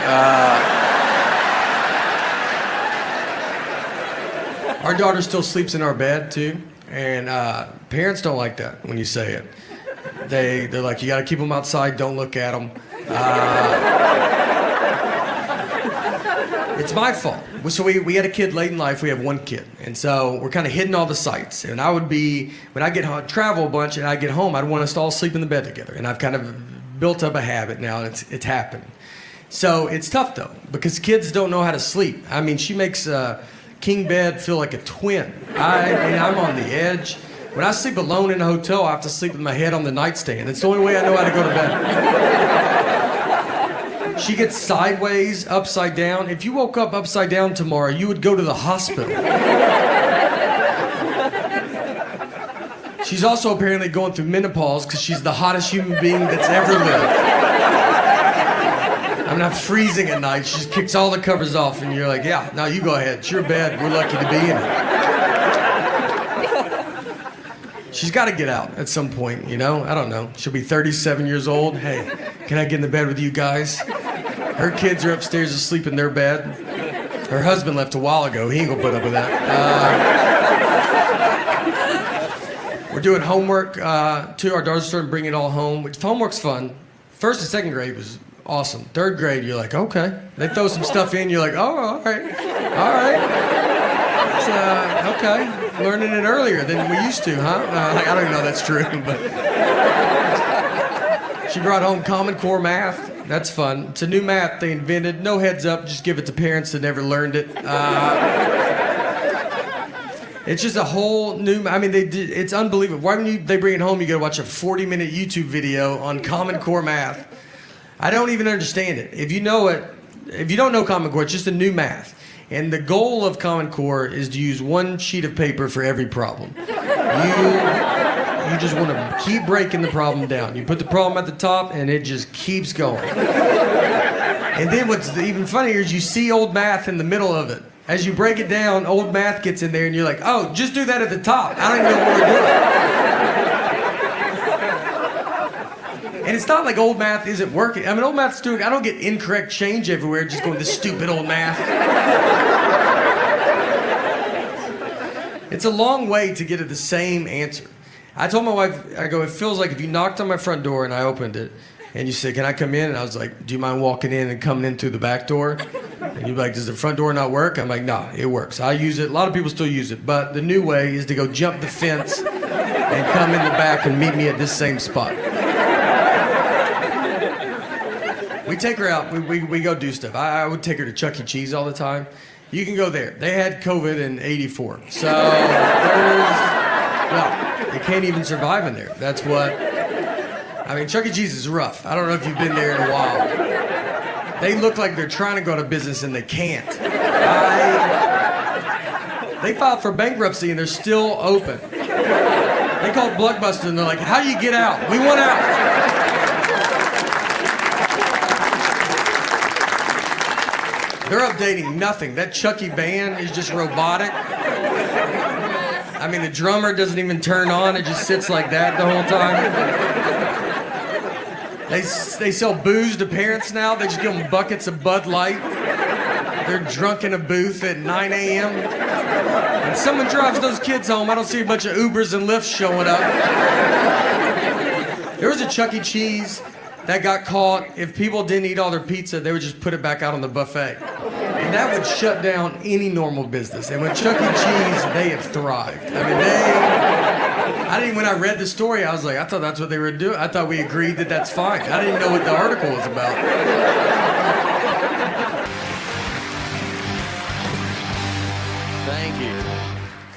Our daughter still sleeps in our bed, too. And parents don't like that when you say it. They're like, you got to keep them outside, don't look at them. It's my fault. So we had a kid late in life. We have one kid. And so we're kind of hitting all the sites. And I would be, when I get home, travel a bunch and I get home, I'd want us to all sleep in the bed together. And I've kind of built up a habit now, and it's happening. So it's tough, though, because kids don't know how to sleep. I mean, she makes king bed feel like a twin. I'm on the edge. When I sleep alone in a hotel, I have to sleep with my head on the nightstand. It's the only way I know how to go to bed. She gets sideways, upside down. If you woke up upside down tomorrow, you would go to the hospital. She's also apparently going through menopause because she's the hottest human being that's ever lived. I'm not freezing at night. She just kicks all the covers off, and you're like, yeah, no, you go ahead. It's your bed. We're lucky to be in it. She's got to get out at some point, you know? I don't know. She'll be 37 years old. Hey, can I get in the bed with you guys? Her kids are upstairs asleep in their bed. Her husband left a while ago. He ain't gonna put up with that. We're doing homework, too. Our daughter's starting to bring it all home, which homework's fun. First and second grade was awesome. Third grade, you're like, okay. They throw some stuff in, you're like, oh, all right. It's, okay. Learning it earlier than we used to, huh? I don't even know if that's true, but... She brought home Common Core math. That's fun. It's a new math they invented. No heads up, just give it to parents that never learned it. It's just a whole new. I mean, it's unbelievable. Why when they bring it home, you got to watch a 40-minute YouTube video on Common Core math. I don't even understand it. If you know it, if you don't know Common Core, it's just a new math. And the goal of Common Core is to use one sheet of paper for every problem. You just want to keep breaking the problem down. You put the problem at the top, and it just keeps going. And then what's even funnier is you see old math in the middle of it. As you break it down, old math gets in there, and you're like, oh, just do that at the top. I don't even know what we're doing. And it's not like old math isn't working. I mean, old math's doing, I don't get incorrect change everywhere just going, this stupid old math. It's a long way to get at the same answer. I told my wife, I go, it feels like if you knocked on my front door and I opened it, and you said, can I come in? And I was like, do you mind walking in and coming in through the back door? And you'd be like, does the front door not work? I'm like, nah, it works. I use it. A lot of people still use it. But the new way is to go jump the fence and come in the back and meet me at this same spot. We take her out. We go do stuff. I would take her to Chuck E. Cheese all the time. You can go there. They had COVID in '84. So you can't even survive in there. That's what... I mean, Chuck E. Cheese is rough. I don't know if you've been there in a while. They look like they're trying to go out of business and they can't. They filed for bankruptcy and they're still open. They called Blockbuster and they're like, how do you get out? We want out. They're updating nothing. That Chucky van is just robotic. I mean, the drummer doesn't even turn on. It just sits like that the whole time. They sell booze to parents now. They just give them buckets of Bud Light. They're drunk in a booth at 9 a.m. And someone drives those kids home. I don't see a bunch of Ubers and Lyfts showing up. There was a Chuck E. Cheese that got caught. If people didn't eat all their pizza, they would just put it back out on the buffet. And that would shut down any normal business. And with Chuck E. Cheese, they have thrived. I didn't, when I read the story, I was like, I thought that's what they were doing. I thought we agreed that that's fine. I didn't know what the article was about.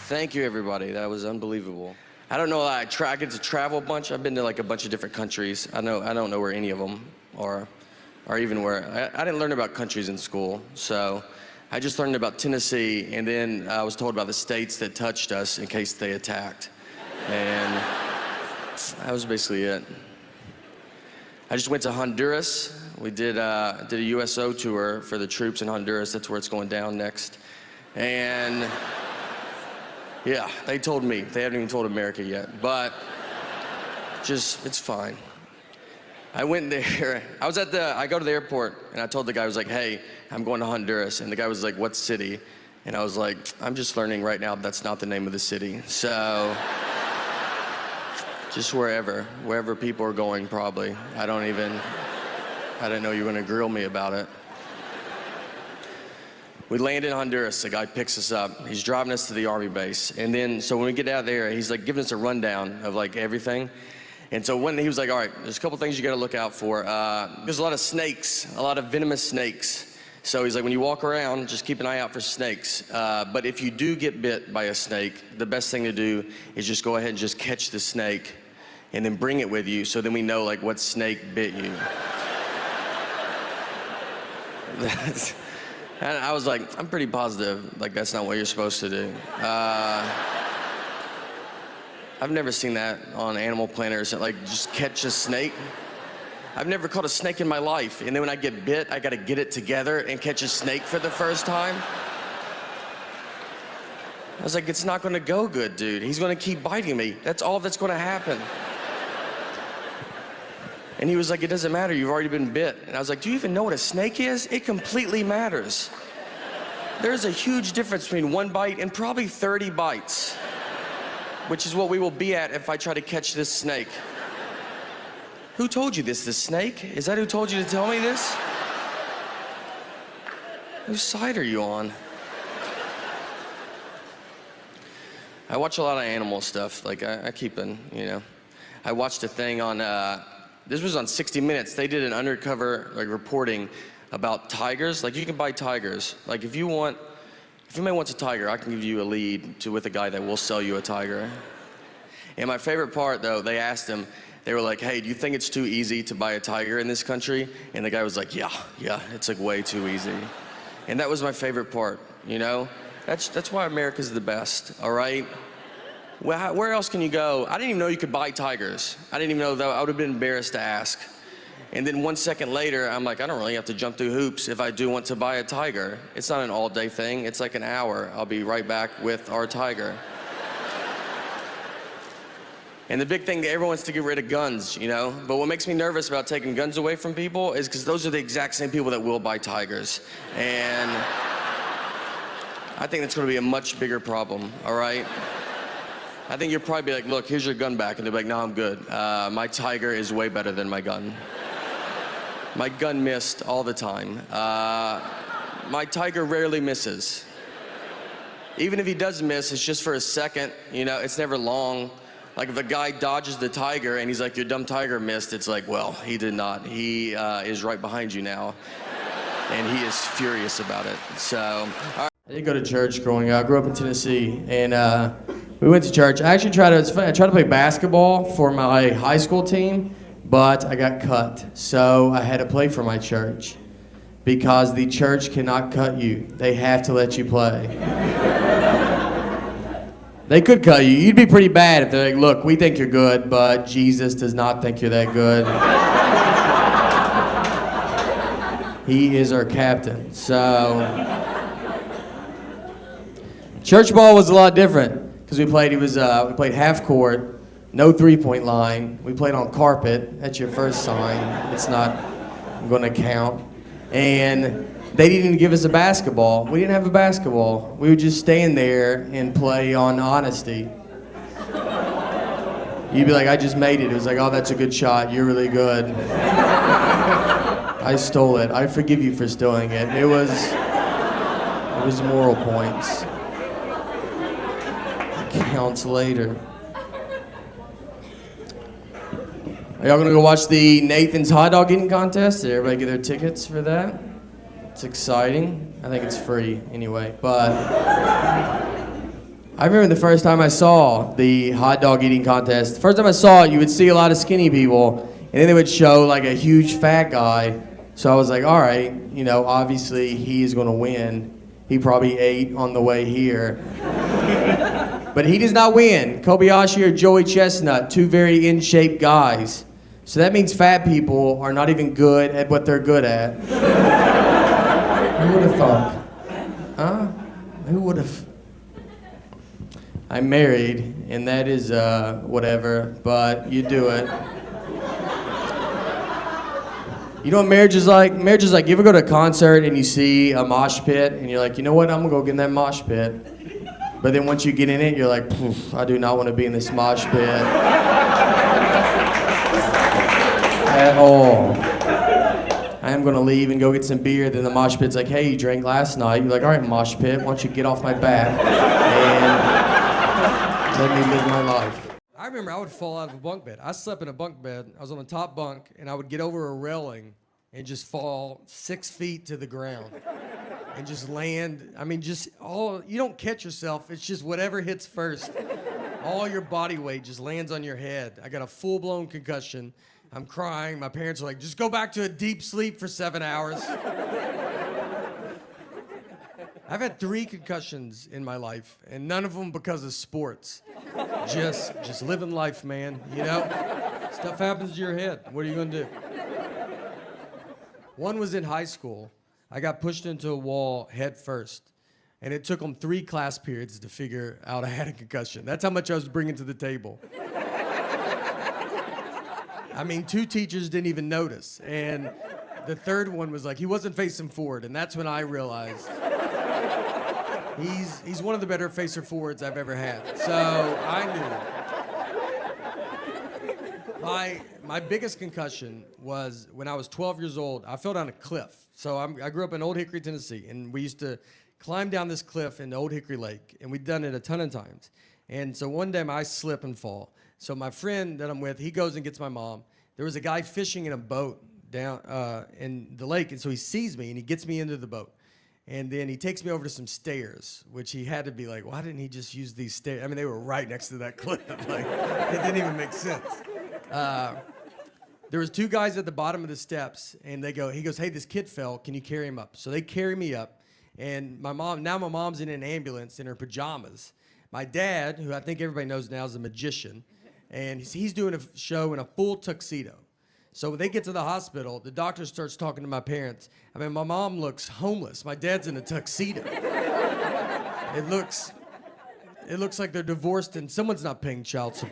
Thank you, everybody. That was unbelievable. I don't know. I get to travel a bunch. I've been to like a bunch of different countries. I don't know where any of them are, or even where. I didn't learn about countries in school, so I just learned about Tennessee, and then I was told about the states that touched us in case they attacked, and that was basically it. I just went to Honduras. We did a USO tour for the troops in Honduras. That's where it's going down next, and. Yeah, they told me. They haven't even told America yet, but it's fine. I went there. I go to the airport, and I told the guy, I was like, hey, I'm going to Honduras. And the guy was like, what city? And I was like, I'm just learning right now that's not the name of the city. So, just wherever people are going, probably. I didn't know you were gonna grill me about it. We land in Honduras, the guy picks us up. He's driving us to the army base. And then, so when we get out there, he's like giving us a rundown of like everything. And so when he was like, all right, there's a couple things you gotta look out for. There's a lot of snakes, a lot of venomous snakes. So he's like, when you walk around, just keep an eye out for snakes. But if you do get bit by a snake, the best thing to do is just go ahead and just catch the snake and then bring it with you so then we know like what snake bit you. And I was like, I'm pretty positive, like that's not what you're supposed to do. I've never seen that on Animal Planet or something, like just catch a snake. I've never caught a snake in my life, and then when I get bit, I gotta get it together and catch a snake for the first time. I was like, it's not gonna go good, dude. He's gonna keep biting me. That's all that's gonna happen. And he was like, it doesn't matter, you've already been bit. And I was like, do you even know what a snake is? It completely matters. There's a huge difference between one bite and probably 30 bites, which is what we will be at if I try to catch this snake. Who told you this, the snake? Is that who told you to tell me this? Whose side are you on? I watch a lot of animal stuff, like I keep in, you know. I watched a thing on, this was on 60 Minutes. They did an undercover like reporting about tigers. Like you can buy tigers. Like if you may want a tiger, I can give you a lead with a guy that will sell you a tiger. And my favorite part though, they asked him, they were like, hey, do you think it's too easy to buy a tiger in this country? And the guy was like, yeah, it's like way too easy. And that was my favorite part, you know? That's why America's the best, all right? Well, where else can you go? I didn't even know you could buy tigers. I didn't even know that. I would have been embarrassed to ask. And then 1 second later, I'm like, I don't really have to jump through hoops if I do want to buy a tiger. It's not an all-day thing. It's like an hour. I'll be right back with our tiger. And the big thing, everyone wants to get rid of guns, you know? But what makes me nervous about taking guns away from people is because those are the exact same people that will buy tigers. And I think that's going to be a much bigger problem, all right? I think you'll probably be like, look, here's your gun back. And they'll be like, no, I'm good. My tiger is way better than my gun. My gun missed all the time. My tiger rarely misses. Even if he does miss, it's just for a second. You know, it's never long. Like if a guy dodges the tiger and he's like, your dumb tiger missed, it's like, well, he did not. He is right behind you now. And he is furious about it. So, all right. I did go to church growing up. I grew up in Tennessee, and we went to church. I actually tried to play basketball for my high school team, but I got cut. So I had to play for my church because the church cannot cut you. They have to let you play. They could cut you. You'd be pretty bad if they're like, look, we think you're good, but Jesus does not think you're that good. He is our captain. So church ball was a lot different. because we played half court, no three-point line. We played on carpet. That's your first sign. It's not going to count. And they didn't even give us a basketball. We didn't have a basketball. We would just stand there and play on honesty. You'd be like, I just made it. It was like, oh, that's a good shot. You're really good. I stole it. I forgive you for stealing it. It was moral points. It counts later. Are y'all gonna go watch the Nathan's hot dog eating contest? Did everybody get their tickets for that? It's exciting. I think it's free anyway, but I remember the first time I saw the hot dog eating contest. The first time I saw it, you would see a lot of skinny people, and then they would show like a huge fat guy. So I was like, all right, you know, obviously he's gonna win. He probably ate on the way here. But he does not win. Kobayashi or Joey Chestnut, two very in-shape guys. So that means fat people are not even good at what they're good at. Who would have thought? Huh? Who would have? I'm married, and that is whatever, but you do it. You know what marriage is like? Marriage is like, you ever go to a concert and you see a mosh pit, and you're like, you know what, I'm gonna go get in that mosh pit. But then once you get in it, you're like, I do not want to be in this mosh pit. At all. I am gonna leave and go get some beer, then the mosh pit's like, hey, you drank last night. You're like, all right, mosh pit, why don't you get off my back and let me live my life. I remember I would fall out of a bunk bed. I slept in a bunk bed. I was on the top bunk, and I would get over a railing and just fall 6 feet to the ground and just land. I mean, you don't catch yourself. It's just whatever hits first. All your body weight just lands on your head. I got a full-blown concussion. I'm crying. My parents are like, just go back to a deep sleep for 7 hours. I've had 3 concussions in my life, and none of them because of sports. Just living life, man, you know? Stuff happens to your head. What are you gonna do? One was in high school. I got pushed into a wall head first, and it took them 3 class periods to figure out I had a concussion. That's how much I was bringing to the table. I mean, 2 teachers didn't even notice, and the third one was like, he wasn't facing forward, and that's when I realized he's one of the better facer forwards I've ever had. So I knew. My biggest concussion was when I was 12 years old. I fell down a cliff. So I grew up in Old Hickory, Tennessee, and we used to climb down this cliff into Old Hickory Lake, and we'd done it a ton of times. And so one day I slip and fall. So my friend that I'm with, he goes and gets my mom. There was a guy fishing in a boat down in the lake, and so he sees me, and he gets me into the boat. And then he takes me over to some stairs, which he had to be like, why didn't he just use these stairs? I mean, they were right next to that cliff. Like, it didn't even make sense. There was 2 guys at the bottom of the steps, and he goes, hey, this kid fell. Can you carry him up? So they carry me up, and my mom's in an ambulance in her pajamas. My dad, who I think everybody knows now is a magician, and he's doing a show in a full tuxedo. So when they get to the hospital, the doctor starts talking to my parents. I mean, my mom looks homeless. My dad's in a tuxedo. It looks like they're divorced and someone's not paying child support.